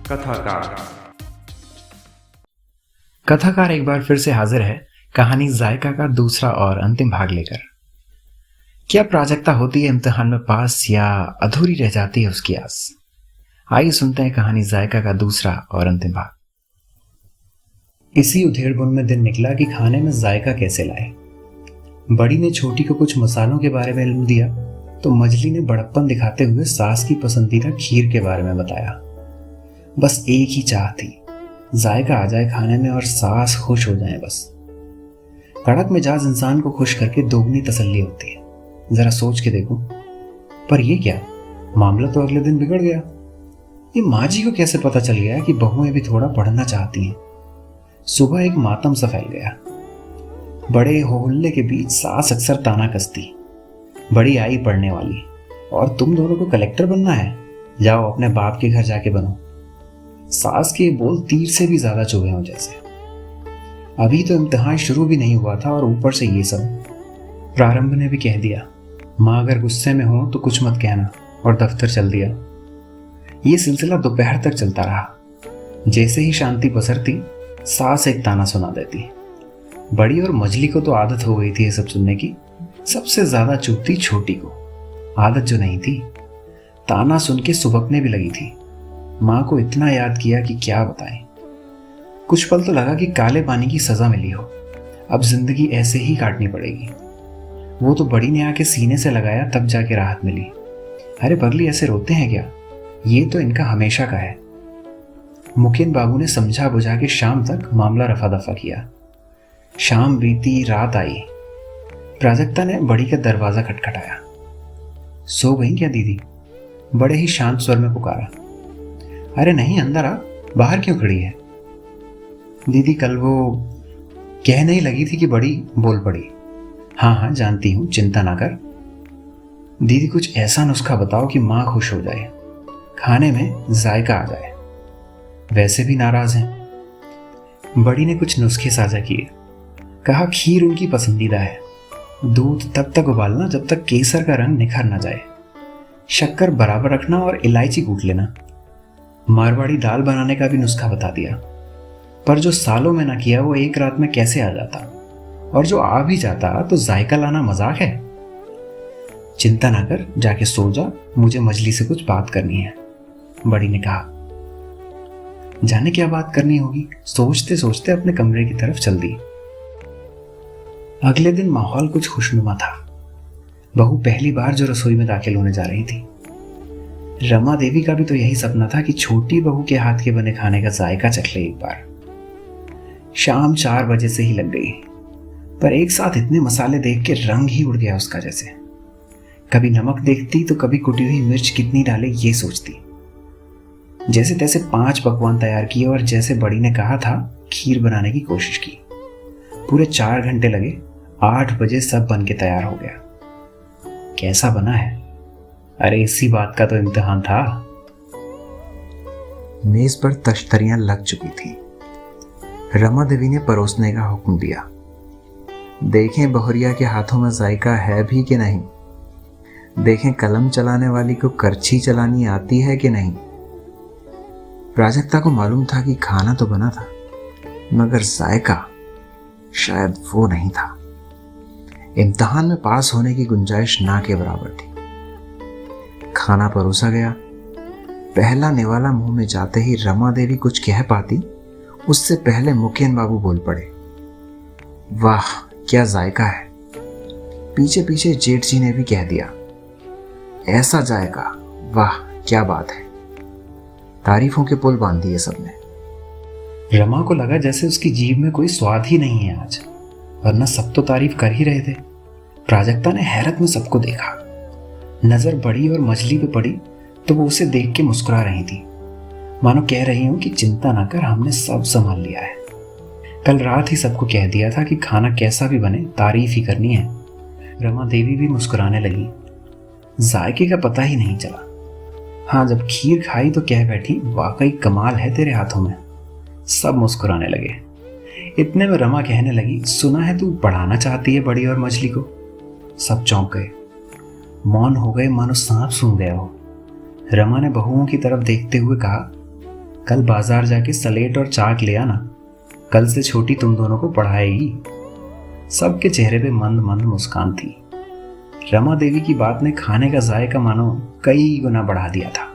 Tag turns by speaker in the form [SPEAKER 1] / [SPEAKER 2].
[SPEAKER 1] कथाकार।
[SPEAKER 2] कथाकार एक बार फिर से हाजिर है कहानी जायका का दूसरा और अंतिम भाग लेकर। क्या प्राजक्ता होती है इम्तिहान में पास या अधूरी रह जाती है उसकी आस? आइए सुनते हैं कहानी जायका का दूसरा और अंतिम भाग। इसी उधेड़बुन में दिन निकला कि खाने में जायका कैसे लाए। बड़ी ने छोटी को कुछ मसालों के बारे में इल्म दिया तो मजली ने बड़प्पन दिखाते हुए सास की पसंदीदा खीर के बारे में बताया। बस एक ही चाह थी, जायका आ जाए खाने में और सास खुश हो जाए। बस कड़क मिजाज इंसान को खुश करके दोगुनी तसल्ली होती है, जरा सोच के देखो। पर ये क्या, मामला तो अगले दिन बिगड़ गया। ये माँ जी को कैसे पता चल गया कि बहुएं भी थोड़ा पढ़ना चाहती हैं? सुबह एक मातम सा फैल गया। बड़े होहल्ले के बीच सास अक्सर ताना कसती, बड़ी आई पढ़ने वाली, और तुम दोनों को कलेक्टर बनना है, जाओ अपने बाप के घर जाके बनो। सास के बोल तीर से भी ज्यादा चुभे हों जैसे। अभी तो इम्तिहान शुरू भी नहीं हुआ था और ऊपर से ये सब। प्रारंभ ने भी कह दिया, माँ अगर गुस्से में हो तो कुछ मत कहना, और दफ्तर चल दिया। ये सिलसिला दोपहर तक चलता रहा। जैसे ही शांति पसरती, सास एक ताना सुना देती। बड़ी और मजली को तो आदत हो गई थी ये सब सुनने की। सबसे ज्यादा चुभती छोटी को। आदत जो नहीं थी, ताना सुन के सुबकने भी लगी थी। माँ को इतना याद किया कि क्या बताएं। कुछ पल तो लगा कि काले पानी की सजा मिली हो, अब जिंदगी ऐसे ही काटनी पड़ेगी। वो तो बड़ी ने आके सीने से लगाया तब जाके राहत मिली। अरे पगली, ऐसे रोते हैं क्या? ये तो इनका हमेशा का है। मुकेन बाबू ने समझा बुझा के शाम तक मामला रफा दफा किया। शाम बीती, रात आई। प्राजक्ता ने बड़ी का दरवाजा खटखटाया। सो गई क्या दीदी? बड़े ही शांत स्वर में पुकारा। अरे नहीं, अंदर आ, बाहर क्यों खड़ी है? दीदी कल वो कहने ही लगी थी कि बड़ी बोल पड़ी। हाँ हाँ जानती हूँ, चिंता ना कर। दीदी कुछ ऐसा नुस्खा बताओ कि माँ खुश हो जाए, खाने में जायका आ जाए। वैसे भी नाराज हैं। बड़ी ने कुछ नुस्खे साझा किए। कहा खीर उनकी पसंदीदा है। दूध तब तक उबालना जब तक केसर का रंग निखर ना जाए। शक्कर बराबर रखना और इलायची कूट लेना। मारवाड़ी दाल बनाने का भी नुस्खा बता दिया। पर जो सालों में ना किया वो एक रात में कैसे आ जाता, और जो आ भी जाता तो जायका लाना मजाक है। चिंता ना कर, जाके सो जा, मुझे मजली से कुछ बात करनी है, बड़ी ने कहा। जाने क्या बात करनी होगी, सोचते सोचते अपने कमरे की तरफ चल दी। अगले दिन माहौल कुछ खुशनुमा था। बहू पहली बार जो रसोई में दाखिल होने जा रही थी। रमा देवी का भी तो यही सपना था कि छोटी बहू के हाथ के बने खाने का जायका चख ले एक बार। शाम 4 बजे से ही लग गई, पर एक साथ इतने मसाले देख के रंग ही उड़ गया उसका जैसे। कभी नमक देखती तो कभी कुटी हुई मिर्च कितनी डाले ये सोचती। जैसे तैसे 5 पकवान तैयार किए और जैसे बड़ी ने कहा था खीर बनाने की कोशिश की। पूरे 4 घंटे लगे। 8 बजे सब बन के तैयार हो गया। कैसा बना है? अरे इसी बात का तो इम्तिहान था। मेज पर तश्तरियां लग चुकी थी। रमा देवी ने परोसने का हुक्म दिया। देखें बहुरिया के हाथों में जायका है भी कि नहीं। देखें कलम चलाने वाली को करछी चलानी आती है कि नहीं। प्राजक्ता को मालूम था कि खाना तो बना था, मगर जायका शायद वो नहीं था। इम्तिहान में पास होने की गुंजाइश ना के बराबर थी। खाना परोसा गया। पहला निवाला मुंह में जाते ही रमा देवी कुछ कह पाती, उससे पहले मुकेन बाबू बोल पड़े। वाह क्या जायका है। पीछे पीछे जेठ जी ने भी कह दिया, ऐसा जायका, वाह क्या बात है। तारीफों के पुल बांध दिए सबने। रमा को लगा जैसे उसकी जीभ में कोई स्वाद ही नहीं है आज, वरना सब तो तारीफ कर ही रहे थे। प्राजक्ता ने हैरत में सबको देखा। नजर बड़ी और मजली पे पड़ी तो वो उसे देख के मुस्कुरा रही थी, मानो कह रही हूं कि चिंता ना कर, हमने सब संभाल लिया है। कल रात ही सबको कह दिया था कि खाना कैसा भी बने तारीफ ही करनी है। रमा देवी भी मुस्कुराने लगी। जायके का पता ही नहीं चला। हाँ, जब खीर खाई तो कह बैठी, वाकई कमाल है तेरे हाथों में। सब मुस्कुराने लगे। इतने में रमा कहने लगी, सुना है तू पढ़ाना चाहती है बड़ी और मछली को। सब चौंक गए, मौन हो गए, मानो सांप सूंघ गया हो। रमा ने बहुओं की तरफ देखते हुए कहा, कल बाजार जाके सलेट और चाक ले आना, कल से छोटी तुम दोनों को पढ़ाएगी। सबके चेहरे पे मंद मंद मुस्कान थी। रमा देवी की बात ने खाने का जायका मानो कई गुना बढ़ा दिया था।